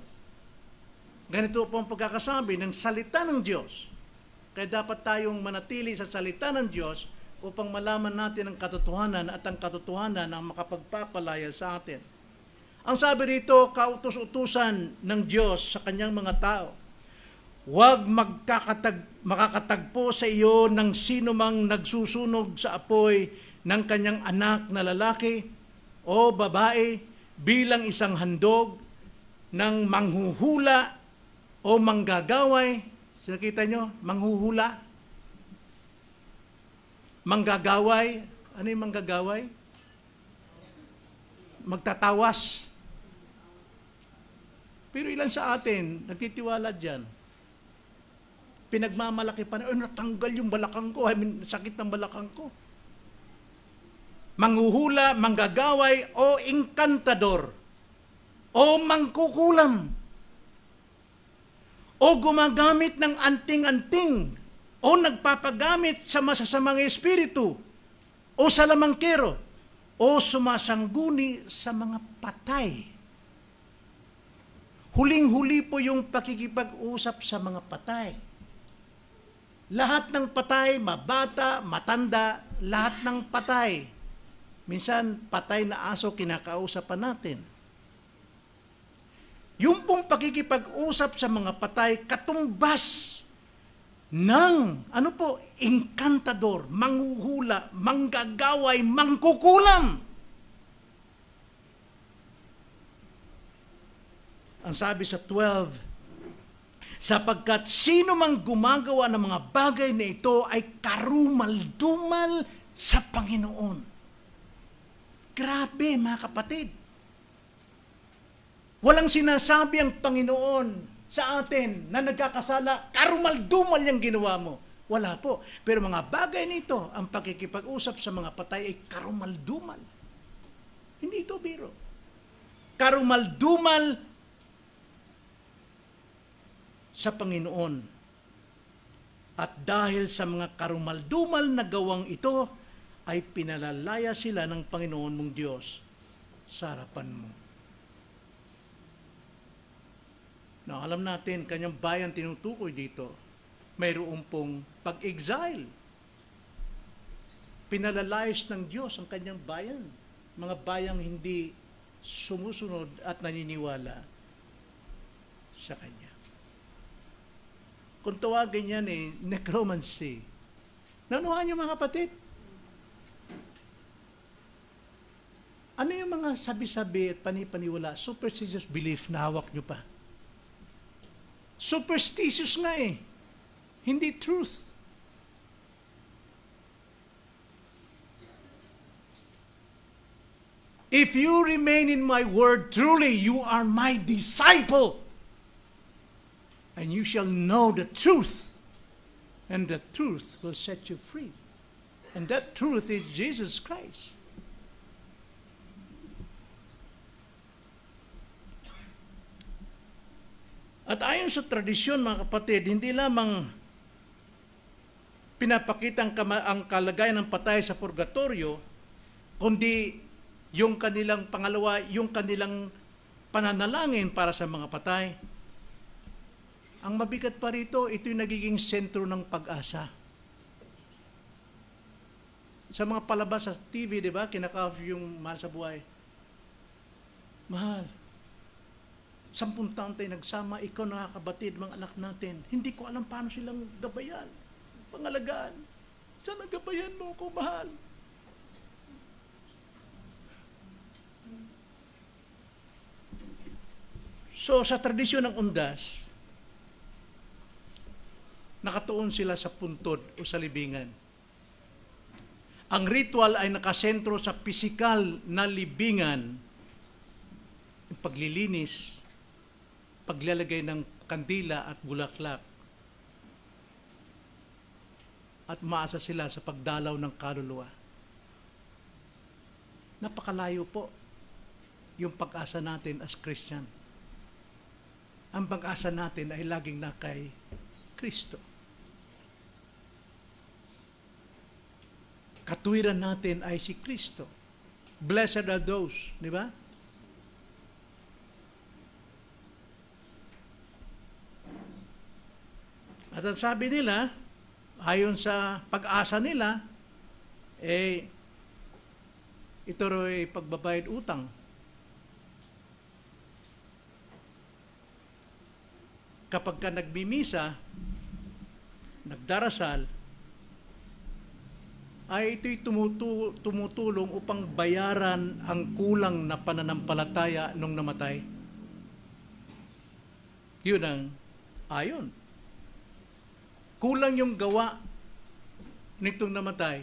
Ganito po ang pagkakasabi ng salita ng Diyos. Kaya dapat tayong manatili sa salita ng Diyos upang malaman natin ang katotohanan at ang katotohanan ang makapagpapalaya sa atin. Ang sabi rito, kautos-utusan ng Diyos sa kanyang mga tao. Huwag makakatagpo sa iyo ng sino mang nagsusunog sa apoy ng kanyang anak na lalaki o babae bilang isang handog ng manghuhula o manggagaway. Nakita nyo? Manghuhula. Manggagaway. Ano yung manggagaway? Magtatawas. Pero ilan sa atin nagtitiwala dyan? Pinagmamalaki pa na, natanggal yung balakang ko. Sakit ng balakang ko. Manghuhula, manggagaway, o inkantador, o mangkukulam, o gumagamit ng anting-anting, o nagpapagamit sa masasamang espiritu, o salamangkero, o sumasangguni sa mga patay. Huling-huli po yung pakikipag-usap sa mga patay. Lahat ng patay, mabata, matanda, lahat ng patay. Minsan, patay na aso kinakausapan natin. Yung pong pakikipag-usap sa mga patay, katumbas ng, inkantador, manghuhula, manggagaway, mangkukulam. Ang sabi sa 12, sapagkat sino mang gumagawa ng mga bagay na ito ay karumal-dumal sa Panginoon. Grabe, mga kapatid. Walang sinasabi ang Panginoon sa atin na nagkakasala, karumal-dumal yung ginawa mo. Wala po. Pero mga bagay nito, ang pakikipag-usap sa mga patay ay karumal-dumal. Hindi ito biro. Karumal-dumal sa Panginoon. At dahil sa mga karumal-dumal na gawang ito, ay pinalalaya sila ng Panginoon mong Diyos sa harapan mo. Now, alam natin, kanyang bayan tinutukoy dito, mayroon pong pag-exile. Pinalalayas ng Diyos ang kanyang bayan. Mga bayang hindi sumusunod at naniniwala sa Kanya. Kung tawagin yan necromancy. Nanuhan niyo mga kapatid? Ano yung mga sabi-sabi at panipaniwala, superstitious belief na hawak nyo pa? Superstitious nga hindi truth. If you remain in my word, truly you are my disciple. And you shall know the truth. And the truth will set you free. And that truth is Jesus Christ. At ayon sa tradisyon, mga kapatid, hindi lamang pinapakita ang kalagayan ng patay sa purgatorio, kundi yung kanilang pangalawa, yung kanilang pananalangin para sa mga patay. Ang mabigat pa rito, ito yung nagiging sentro ng pag-asa. Sa mga palabas sa TV, di ba, kinaka-off yung mahal sa buhay. Mahal, 10 taon tayo nagsama, ikaw nakakabatid mga anak natin. Hindi ko alam paano silang gabayan, pangalagaan. Sana gabayan mo ko, mahal. So, sa tradisyon ng Undas, nakatuon sila sa puntod o sa libingan. Ang ritual ay nakasentro sa pisikal na libingan, paglilinis, paglalagay ng kandila at bulaklak. At maasa sila sa pagdalaw ng kaluluwa. Napakalayo po yung pag-asa natin as Christian. Ang pag-asa natin ay laging na kay Kristo. Katwiran natin ay si Kristo. Blessed are those, di ba? At ang sabi nila, ayon sa pag-asa nila, ito ay pagbabayad utang. kapag ka nagmimisa, nagdarasal, ay ito'y tumutulong upang bayaran ang kulang na pananampalataya nung namatay. Yun ang ayon. Kulang yung gawa nitong namatay,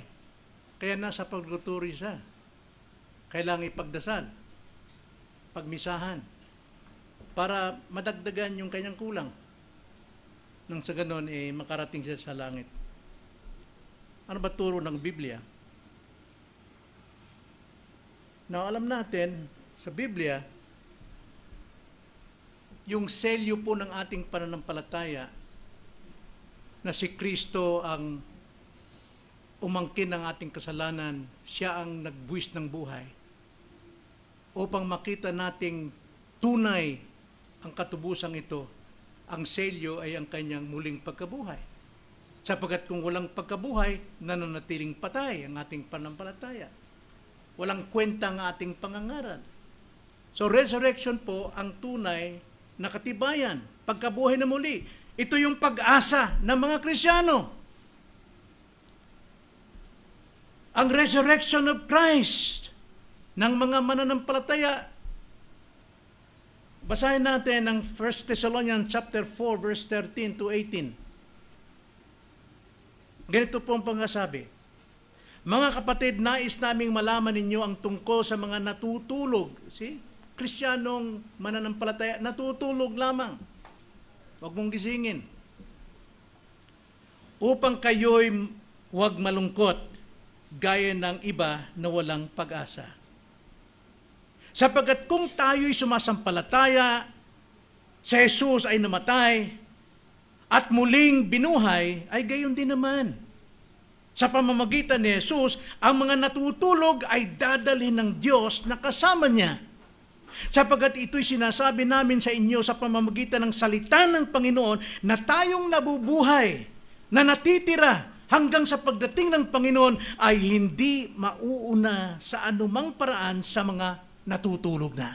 kaya nasa purgatory siya. Kailangan ipagdasal, pagmisahan, para madagdagan yung kanyang kulang. Nang sa ganon, makarating siya sa langit. Ano ba turo ng Biblia? Now, alam natin, sa Biblia, yung selyo po ng ating pananampalataya na si Kristo ang umangkin ng ating kasalanan, siya ang nagbuwis ng buhay, upang makita nating tunay ang katubusang ito, ang selyo ay ang kanyang muling pagkabuhay. Sapagkat kung walang pagkabuhay, nananatiling patay ang ating pananampalataya. Walang kwenta ang ating pangangaral. So resurrection po ang tunay na katibayan, pagkabuhay na muli. Ito yung pag-asa ng mga Kristiyano. Ang resurrection of Christ ng mga mananampalataya. Basahin natin ang 1 Thessalonians chapter 4 verse 13 to 18. Ganito po ang pangasabi. Mga kapatid, nais naming malaman ninyo ang tungkol sa mga natutulog. See? Kristiyanong mananampalataya, natutulog lamang. Huwag mong gisingin. Upang kayo'y huwag malungkot, gaya ng iba na walang pag-asa. Sapagkat kung tayo'y sumasampalataya, si Jesus ay namatay, at muling binuhay, ay gayon din naman. Sa pamamagitan ni Jesus, ang mga natutulog ay dadalhin ng Diyos na kasama niya. Sapagkat ito'y sinasabi namin sa inyo sa pamamagitan ng salita ng Panginoon na tayong nabubuhay, na natitira hanggang sa pagdating ng Panginoon ay hindi mauuna sa anumang paraan sa mga natutulog na.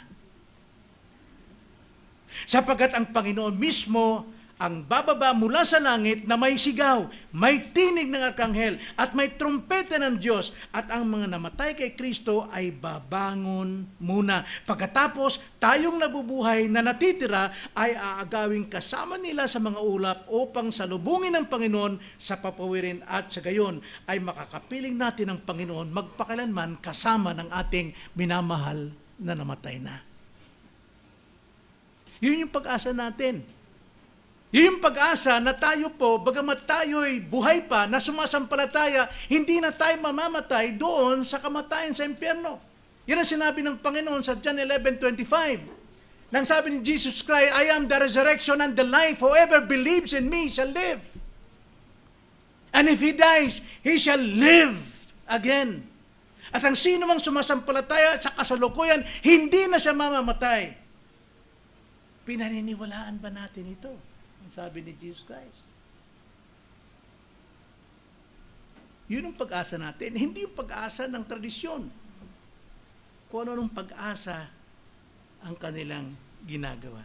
Sapagkat ang Panginoon mismo ang bababa mula sa langit na may sigaw, may tinig ng arkanghel, at may trompeta ng Diyos, at ang mga namatay kay Kristo ay babangon muna. Pagkatapos, tayong nabubuhay na natitira ay aagawing kasama nila sa mga ulap upang salubungin ng Panginoon sa papawirin, at sa gayon ay makakapiling natin ang Panginoon magpakailanman kasama ng ating minamahal na namatay na. Yun yung pag-asa natin. Yung pag-asa na tayo po, bagamat tayo'y buhay pa, na sumasampalataya, hindi na tayo mamamatay doon sa kamatayan sa impyerno. Yan ang sinabi ng Panginoon sa John 11:25. Nang sabi ni Jesus Christ, I am the resurrection and the life. Whoever believes in me shall live. And if he dies, he shall live again. At ang sino mang sumasampalataya sa kasalukuyan, hindi na siya mamamatay. Pinaniniwalaan ba natin ito? Sabi ni Jesus Christ. Yun ang pag-asa natin. Hindi yung pag-asa ng tradisyon. Kung ano ng pag-asa ang kanilang ginagawa.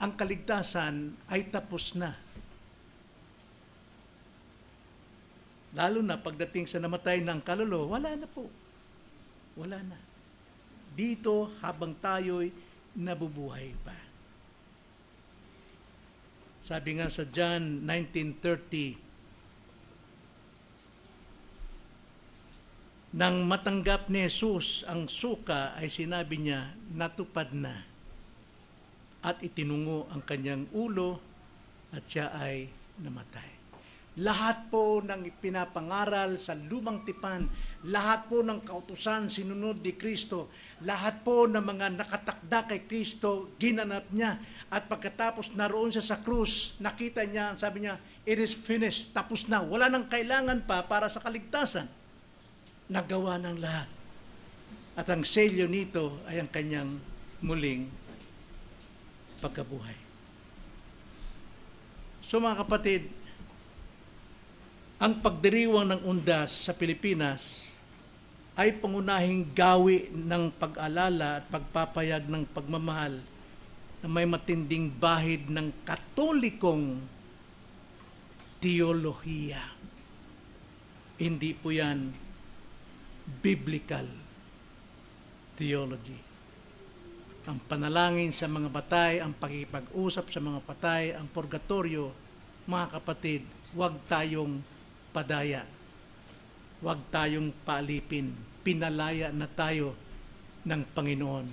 Ang kaligtasan ay tapos na. Lalo na pagdating sa namatay ng kaluluwa, wala na po. Wala na. Dito habang tayo'y nabubuhay pa. Sabi nga sa John 19:30, nang matanggap ni Jesus ang suka ay sinabi niya, natupad na. At itinungo ang kanyang ulo at siya ay namatay. Lahat po ng pinapangaral sa lumang tipan, lahat po ng kautusan sinunod ni Kristo, lahat po ng mga nakatakda kay Kristo, ginanap niya. At pagkatapos naroon siya sa krus, nakita niya, sabi niya, it is finished, tapos na, wala nang kailangan pa para sa kaligtasan. Nagawa ng lahat. At ang selyo nito ay ang kanyang muling pagkabuhay. So mga kapatid, ang pagdiriwang ng undas sa Pilipinas ay pangunahing gawi ng pag-alala at pagpapayag ng pagmamahal na may matinding bahid ng katolikong teolohiya. Hindi po yan biblical theology. Ang panalangin sa mga patay, ang pakikipag-usap sa mga patay, ang purgatorio, mga kapatid, huwag tayong padaya. Huwag tayong paalipin. Pinalaya na tayo ng Panginoon.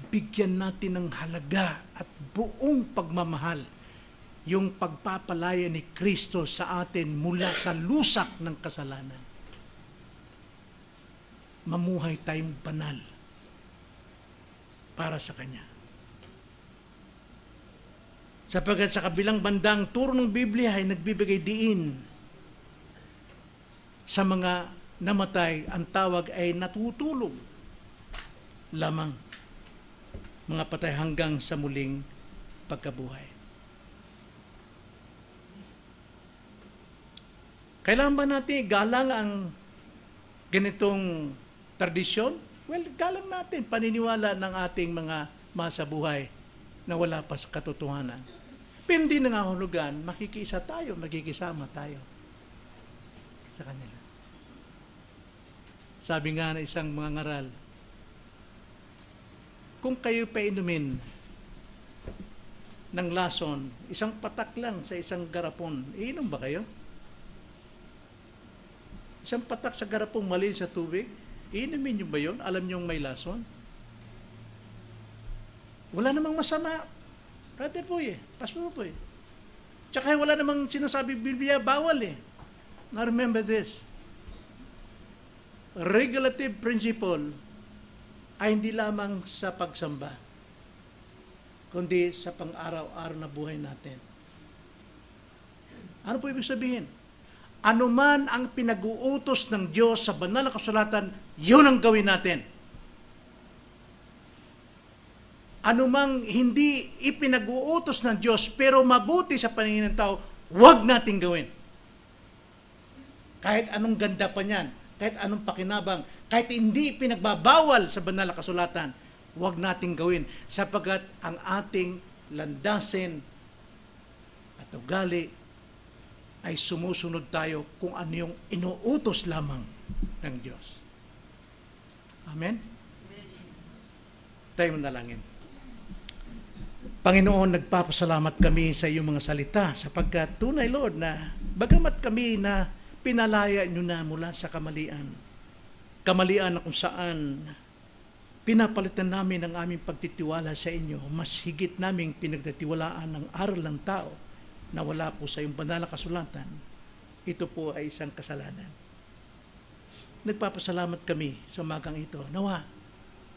Bigyan natin ng halaga at buong pagmamahal yung pagpapalaya ni Kristo sa atin mula sa lusak ng kasalanan. Mamuhay tayong banal para sa Kanya. Sapagkat sa kabilang bandang turo ng Biblia ay nagbibigay diin sa mga namatay, ang tawag ay natutulog lamang, mga patay hanggang sa muling pagkabuhay. Kailangan ba natin galang ang ganitong tradisyon? Well, galang natin paniniwala ng ating mga masabuhay na wala pa sa katotohanan. Pero hindi nangahulugan, makikisa tayo, magkikisama tayo sa kanila. Sabi nga na isang mga ngaral, kung kayo pa inumin ng lason, isang patak lang sa isang garapon, iinom ba kayo? Isang patak sa garapong mali sa tubig, iinumin nyo ba yun? Alam nyo may lason? Wala namang masama. Brother po pastor po Tsaka wala namang sinasabi Biblia, bawal Now remember this. Regulative principle ay hindi lamang sa pagsamba, kundi sa pang-araw-araw na buhay natin. Ano po ibig sabihin? Ano man ang pinag-uutos ng Diyos sa banal na kasulatan, yun ang gawin natin. Ano mang hindi ipinag-uutos ng Diyos pero mabuti sa paningin ng tao, huwag natin gawin. Kahit anong ganda pa niyan, kahit anong pakinabang, kahit hindi pinagbabawal sa banal na kasulatan, huwag natin gawin sapagkat ang ating landasin at ugali ay sumusunod tayo kung ano yung inuutos lamang ng Diyos. Amen? Tayo manalangin. Panginoon, nagpapasalamat kami sa iyong mga salita sapagkat tunay, Lord, na bagamat kami na pinalaya niyo na mula sa kamalian na kung saan pinapalitan namin ang aming pagtitiwala sa inyo, mas higit naming pinagtitiwalaan ng aral ng tao na wala po sa iyong banal na kasulatan, ito po ay isang kasalanan. Nagpapasalamat kami sa umagang ito. Nawa,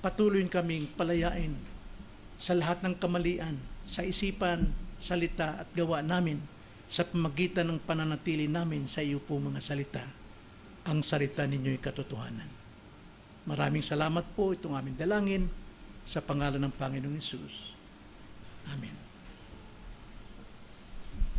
patuloy kaming palayain sa lahat ng kamalian, sa isipan, salita at gawa namin sa pamagitan ng pananatili namin sa iyo po mga salita. Ang salita ninyo'y katotohanan. Maraming salamat po itong aming dalangin sa pangalan ng Panginoong Hesus. Amen.